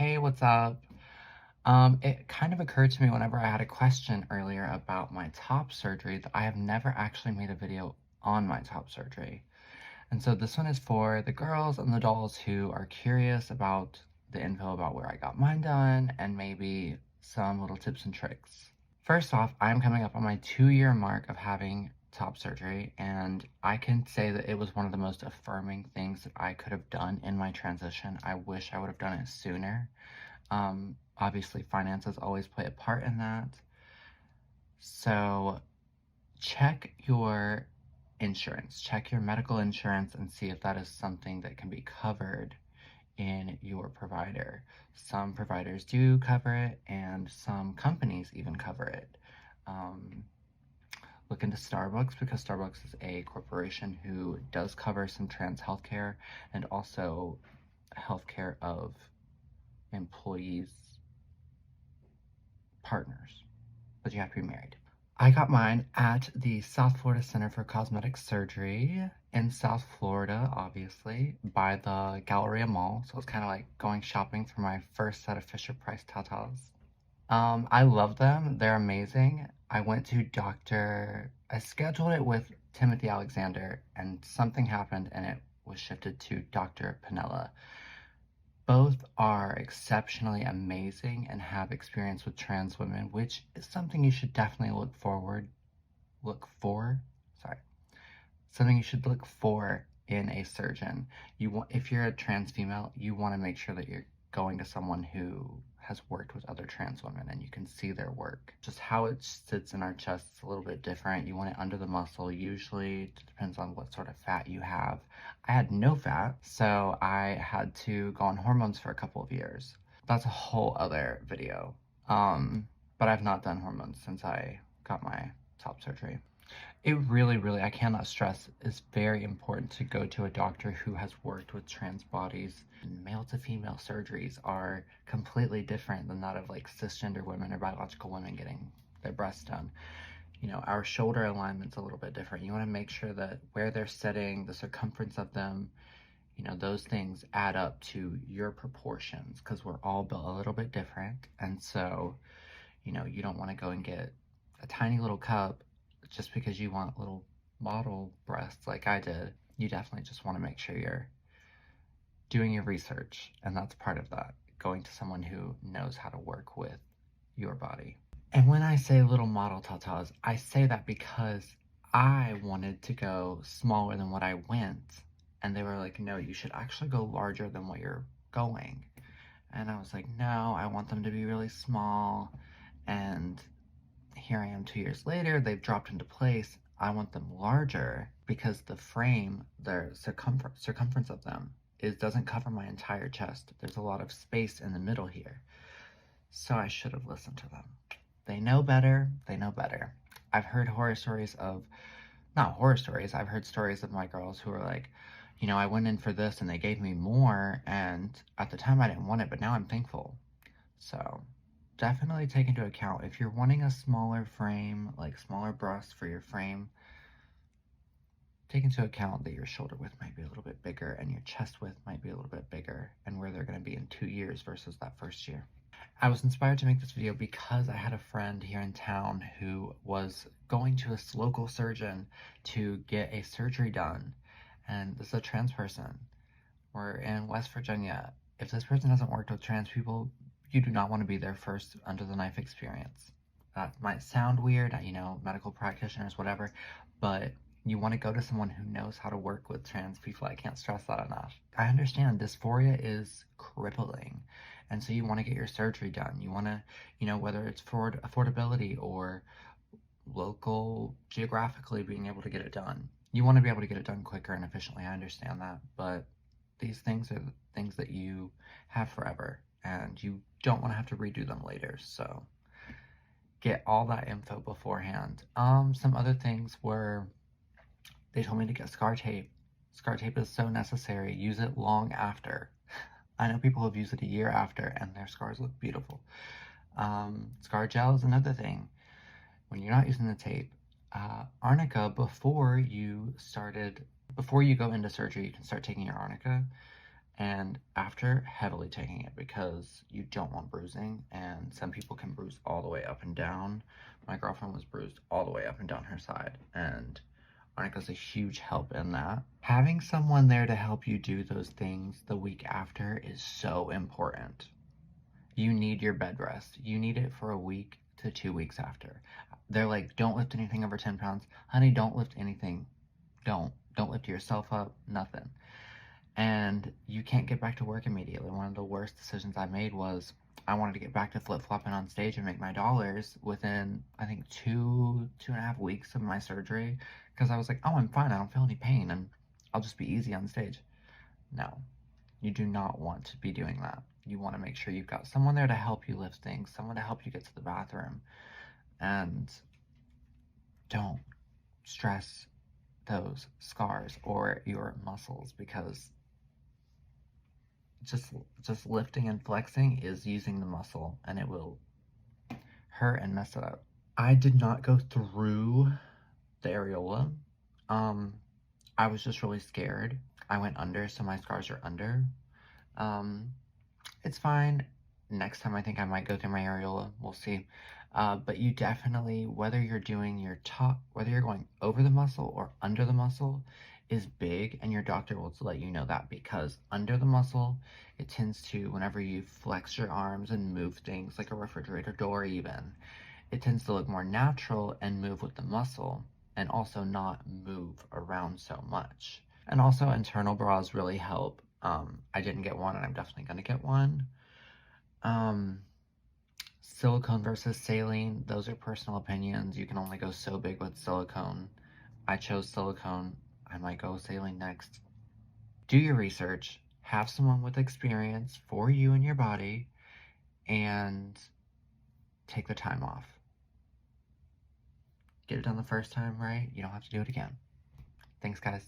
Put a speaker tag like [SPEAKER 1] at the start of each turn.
[SPEAKER 1] Hey, what's up? It kind of occurred to me whenever I had a question earlier about my top surgery that I have never actually made a video on my top surgery. And so this one is for the girls and the dolls who are curious about the info about where I got mine done and maybe some little tips and tricks. First off, I'm coming up on my 2-year mark of having top surgery, and I can say that it was one of the most affirming things that I could have done in my transition. I wish I would have done it sooner. Obviously, finances always play a part in that. So check your insurance, check your medical insurance and see if that is something that can be covered in your provider. Some providers do cover it, and some companies even cover it. Look into Starbucks, because Starbucks is a corporation who does cover some trans healthcare and also healthcare of employees' partners, but you have to be married. I got mine at the South Florida Center for Cosmetic Surgery in South Florida, obviously, by the Galleria Mall. So it's kind of like going shopping for my first set of Fisher-Price Tatas. I love them. They're amazing. I scheduled it with Timothy Alexander, and something happened and it was shifted to Dr. Pinella. Both are exceptionally amazing and have experience with trans women, which is something you should definitely something you should look for in a surgeon. If you're a trans female, you want to make sure that you're going to someone who has worked with other trans women and you can see their work. Just how it sits in our chest is a little bit different. You want it under the muscle. Usually it depends on what sort of fat you have. I had no fat, so I had to go on hormones for a couple of years. That's a whole other video. But I've not done hormones since I got my top surgery. It really, I cannot stress, is very important to go to a doctor who has worked with trans bodies. Male to female surgeries are completely different than that of like cisgender women or biological women getting their breasts done. You know, our shoulder alignment's a little bit different. You want to make sure that where they're sitting, the circumference of them, you know, those things add up to your proportions, because we're all built a little bit different. And so, you know, you don't want to go and get a tiny little cup just because you want little model breasts like I did. You definitely just want to make sure you're doing your research, and that's part of that, going to someone who knows how to work with your body. And when I say little model tatas, I say that because I wanted to go smaller than what I went, and they were like, no, you should actually go larger than what you're going. And I was like, no, I want them to be really small. And here I am 2 years later, they've dropped into place. I want them larger because the frame, the circumference of them, doesn't cover my entire chest. There's a lot of space in the middle here. So I should have listened to them. They know better. They know better. I've heard not horror stories, I've heard stories of my girls who are like, you know, I went in for this and they gave me more, and at the time I didn't want it, but now I'm thankful. So definitely take into account, if you're wanting a smaller frame, like smaller breasts for your frame, take into account that your shoulder width might be a little bit bigger and your chest width might be a little bit bigger, and where they're going to be in 2 years versus that first year. I was inspired to make this video because I had a friend here in town who was going to a local surgeon to get a surgery done, and this is a trans person. We're in West Virginia. If this person hasn't worked with trans people, you do not want to be their first under the knife experience. That might sound weird, you know, medical practitioners, whatever, but you want to go to someone who knows how to work with trans people. I can't stress that enough. I understand dysphoria is crippling, and so you want to get your surgery done. You want to, you know, whether it's for affordability or local geographically being able to get it done. You want to be able to get it done quicker and efficiently. I understand that, but these things are the things that you have forever, and you don't want to have to redo them later. So get all that info beforehand. Some other things were, they told me to get scar tape. Scar tape is so necessary. Use it long after. I know people have used it a year after and their scars look beautiful. Scar gel is another thing. When you're not using the tape, arnica, before you go into surgery, you can start taking your arnica. And after heavily taking it, because you don't want bruising, and some people can bruise all the way up and down. My girlfriend was bruised all the way up and down her side, and Arnica's a huge help in that. Having someone there to help you do those things the week after is so important. You need your bed rest. You need it for a week to 2 weeks after. They're like, don't lift anything over 10 pounds. Honey, don't lift anything. Don't lift yourself up, nothing. And you can't get back to work immediately. One of the worst decisions I made was I wanted to get back to flip-flopping on stage and make my dollars within, I think, 2.5 weeks of my surgery, because I was like, oh, I'm fine, I don't feel any pain, and I'll just be easy on stage. No, you do not want to be doing that. You want to make sure you've got someone there to help you lift things, someone to help you get to the bathroom, and don't stress those scars or your muscles, because just lifting and flexing is using the muscle, and it will hurt and mess it up. I did not go through the areola. I was just really scared. I went under, so my scars are under. Um, it's fine. Next time I think I might go through my areola. We'll see. But you definitely, whether you're doing your top, whether you're going over the muscle or under the muscle, is big, and your doctor will let you know that, because under the muscle, it tends to, whenever you flex your arms and move things like a refrigerator door even, it tends to look more natural and move with the muscle, and also not move around so much. And also internal bras really help. I didn't get one, and I'm definitely gonna get one. Silicone versus saline, those are personal opinions. You can only go so big with silicone. I chose silicone. I might go saline next. Do your research, have someone with experience for you and your body, and take the time off. Get it done the first time right, you don't have to do it again. Thanks, guys.